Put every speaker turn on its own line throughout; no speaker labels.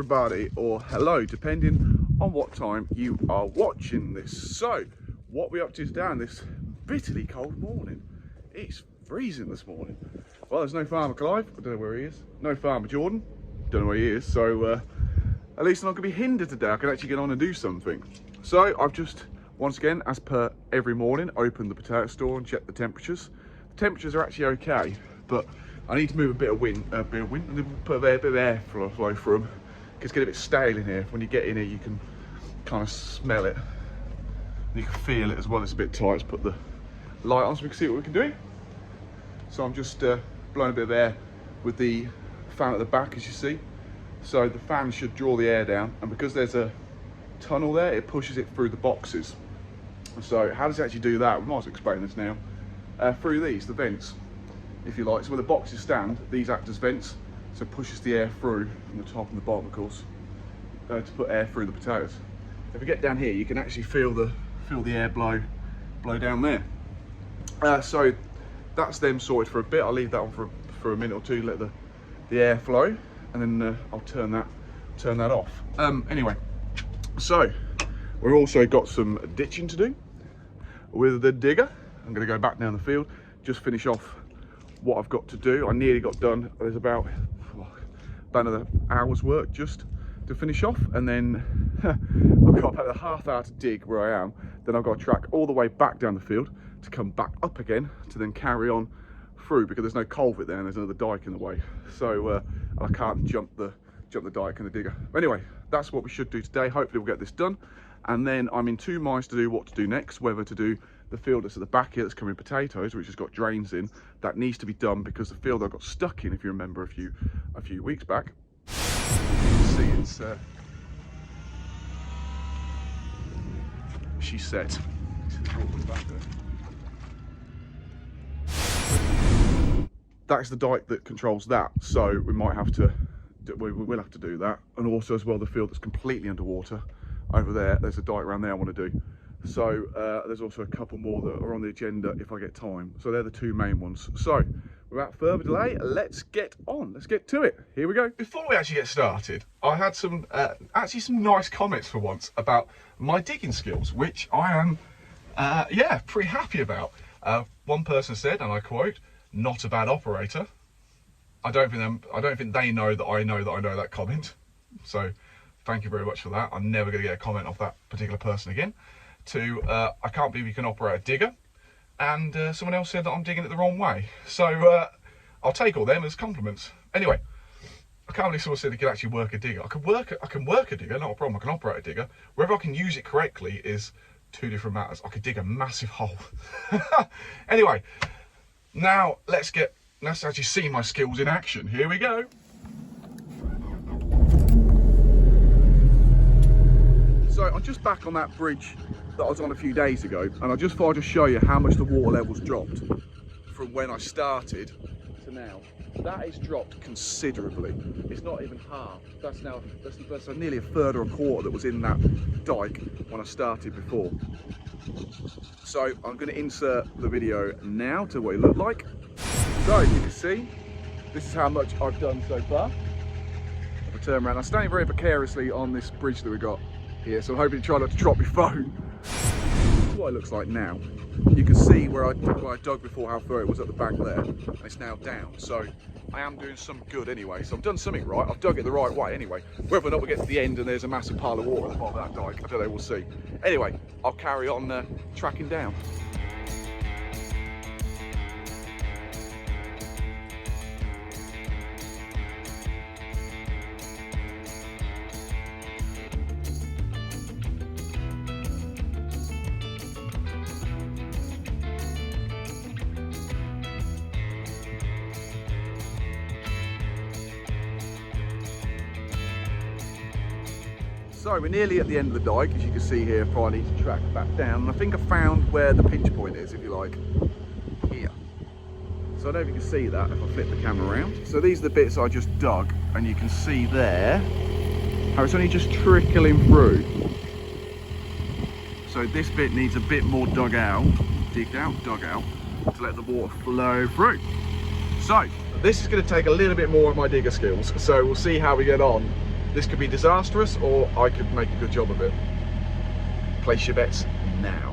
everybody, or hello, depending on what time you are watching this. So, what we're up to today on this bitterly cold morning. It's freezing this morning. Well, there's no Farmer Clive, I don't know where he is. No Farmer Jordan, don't know where he is. So, at least I'm not going to be hindered today. I can actually get on and do something. So, I've just, once again, as per every morning, opened the potato store and checked the temperatures. The temperatures are actually okay, but I need to move a bit of wind, and put a bit of air flow through them. It's getting a bit stale in here. When you get in here, you can kind of smell it. And you can feel it as well. It's a bit tight. Let's put the light on so we can see what we can do. So I'm just blowing a bit of air with the fan at the back, as you see. So the fan should draw the air down, and because there's a tunnel there, it pushes it through the boxes. So how does it actually do that? We might as well explain this now. Through these, the vents, if you like. So where the boxes stand, these act as vents, so it pushes the air through from the top and the bottom, of course, to put air through the potatoes. If we get down here, you can actually feel the air blow down there. So that's them sorted for a bit. I'll leave that on for a minute or two, let the air flow, and then I'll turn that off. Anyway, so we've also got some ditching to do with the digger. I'm going to go back down the field, just finish off what I've got to do. I nearly got done. There's about another hour's work just to finish off, and then I've got about a half hour to dig where I am. Then I've got to track all the way back down the field to come back up again to then carry on through, because there's no culvert there and there's another dike in the way. So I can't jump the dike and the digger. Anyway, that's what we should do today. Hopefully we'll get this done, and then I'm in two minds to do what to do next, whether to do the field that's at the back here that's coming potatoes, which has got drains in. That needs to be done because the field I got stuck in, if you remember a few weeks back. See, it's she's set. That's the dike that controls that, so we might have to we will have to do that. And also as well, the field that's completely underwater over there, there's a dike around there I want to do. So there's also a couple more that are on the agenda if I get time. So they're the two main ones. So without further delay, let's get on. Let's get to it. Here we go. Before we actually get started, I had some actually some nice comments for once about my digging skills, which I am yeah, pretty happy about. One person said, and I quote, "Not a bad operator." I don't think they know that I know that comment. So thank you very much for that. I'm never going to get a comment off that particular person again. I can't believe you can operate a digger, and someone else said that I'm digging it the wrong way. So I'll take all them as compliments. Anyway, I can't believe someone said they could actually work a digger. I can work a digger, not a problem. I can operate a digger. Whether I can use it correctly is two different matters. I could dig a massive hole. Anyway, now let's actually see my skills in action. Here we go. So I'm just back on that bridge that I was on a few days ago, and I just thought I'd just show you how much the water level's dropped from when I started to now. That is dropped considerably. It's not even half. That's nearly a third or a quarter that was in that dike when I started before. So I'm going to insert the video now to what it looked like. So as you can see, this is how much I've done so far. If I turn around, I'm standing very precariously on this bridge that we got here, so I'm hoping to try not to drop my phone. This is what it looks like now. You can see where I dug before, how far it was at the back there, and it's now down. So I am doing some good anyway. So I've done something right. I've dug it the right way anyway. Whether or not we get to the end and there's a massive pile of water at the bottom of that dike, I don't know, we'll see. Anyway, I'll carry on tracking down. So we're nearly at the end of the dike, as you can see here, before I need to track back down. And I think I found where the pinch point is, if you like, here. So I don't know if you can see that if I flip the camera around. So these are the bits I just dug, and you can see there how it's only just trickling through. So this bit needs a bit more dug out, to let the water flow through. So this is going to take a little bit more of my digger skills, so we'll see how we get on This could be disastrous, or I could make a good job of it. Place your bets now.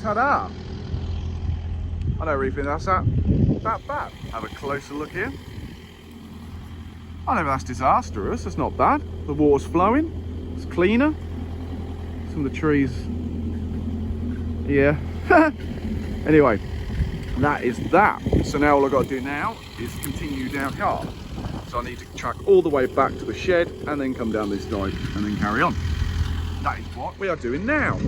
Ta-da! I don't really think that's that bad. Have a closer look here. I know that's disastrous, it's not bad. The water's flowing, it's cleaner. Some of the trees, yeah. Anyway, that is that. So now all I've got to do now is continue down here. So I need to track all the way back to the shed and then come down this dike and then carry on. That is what we are doing now.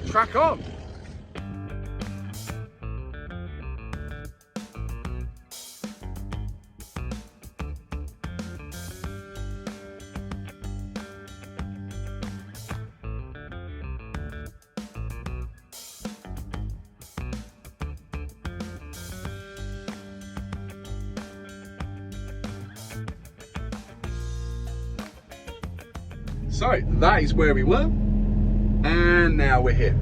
Track on. So that is where we were, and now we're here.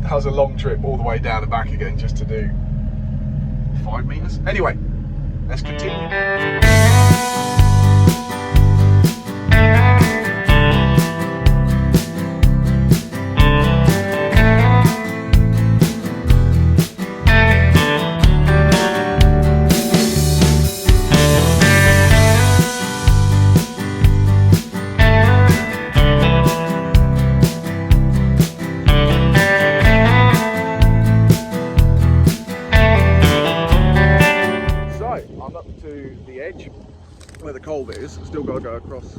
That was a long trip all the way down and back again just to do 5 meters. Anyway, let's continue. Where the culvert is, still got to go across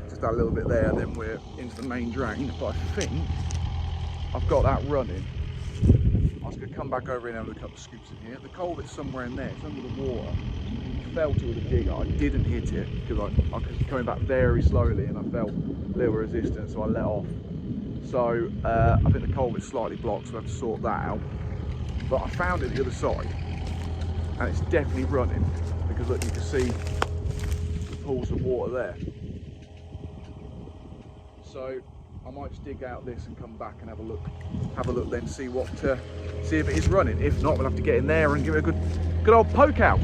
just that little bit there, then we're into the main drain. But I think I've got that running. I was going to come back over and have a couple of scoops in here. The culvert's somewhere in there, it's under the water. I felt it with a digger, I didn't hit it because I was coming back very slowly and I felt a little resistance, so I let off. So I think the culvert's slightly blocked, so I have to sort that out. But I found it the other side and it's definitely running, because look, you can see pools of water there. So I might just dig out this and come back and have a look then, see if it is running. If not, we'll have to get in there and give it a good old poke out.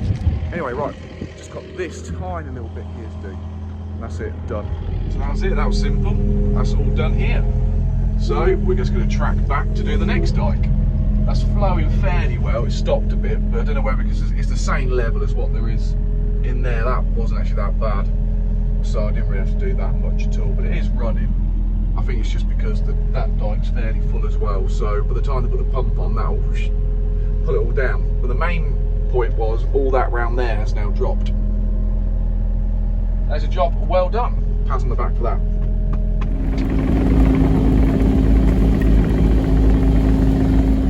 Anyway, right, just got this tiny little bit here to do, and that's it, done. So that's it, that was simple, that's all done here. So we're just going to track back to do the next dike. That's flowing fairly well, it stopped a bit, but I don't know whether, because it's the same level as what there is in there. That wasn't actually that bad, so I didn't really have to do that much at all, but it is running. I think it's just because that dike's fairly full as well, so by the time they put the pump on, that'll pull it all down. But the main point was all that round there has now dropped. There's a job well done. Pat on the back for that.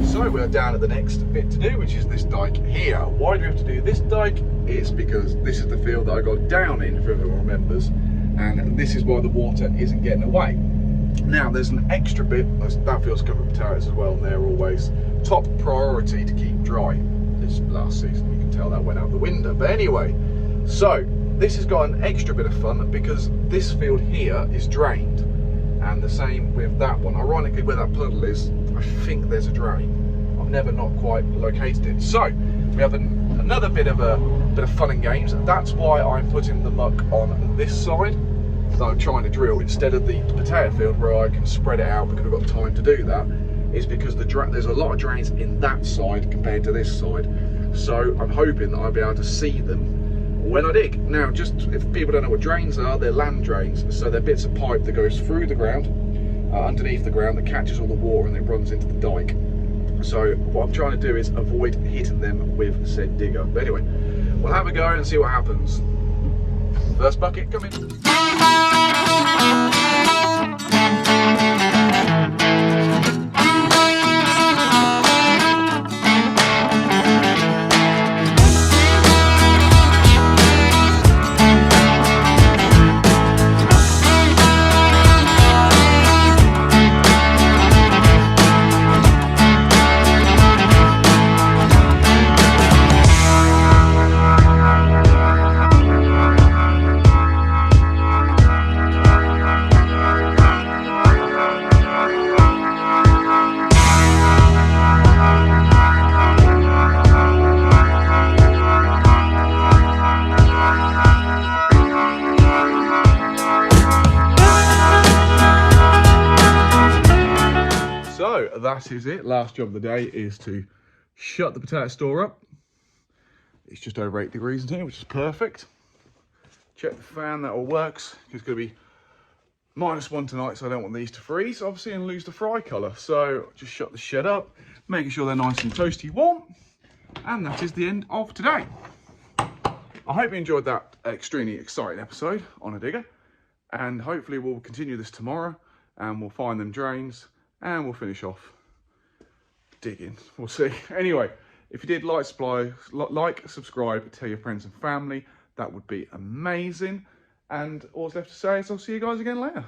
So we're down at the next bit to do, which is this dike here. Why do we have to do this dike? It's because this is the field that I got down in, if everyone remembers, and this is why the water isn't getting away. Now there's an extra bit, that field's covered with potatoes as well, and they're always top priority to keep dry. This last season, you can tell that went out the window. But anyway, so this has got an extra bit of fun because this field here is drained, and the same with that one. Ironically, where that puddle is, I think there's a drain. I've never not quite located it. So we have another bit of fun and games. That's why I'm putting the muck on this side that I'm trying to drill instead of the potato field where I can spread it out because I've got time to do that. Is because there's a lot of drains in that side compared to this side. So I'm hoping that I'll be able to see them when I dig. Now, just if people don't know what drains are, they're land drains. So they're bits of pipe that goes through the ground, underneath the ground, that catches all the water and then runs into the dike. So what I'm trying to do is avoid hitting them with said digger. But anyway, we'll have a go and see what happens. First bucket coming. So that is it. Last job of the day is to shut the potato store up. It's just over 8 degrees in here, which is perfect. Check the fan, that all works. It's going to be -1 tonight, so I don't want these to freeze, obviously, and lose the fry colour. So just shut the shed up, making sure they're nice and toasty warm. And that is the end of today. I hope you enjoyed that extremely exciting episode on a digger. And hopefully we'll continue this tomorrow and we'll find them drains and we'll finish off digging. We'll see. Anyway, if you did like, subscribe, tell your friends and family. That would be amazing. And all that's left to say is I'll see you guys again later.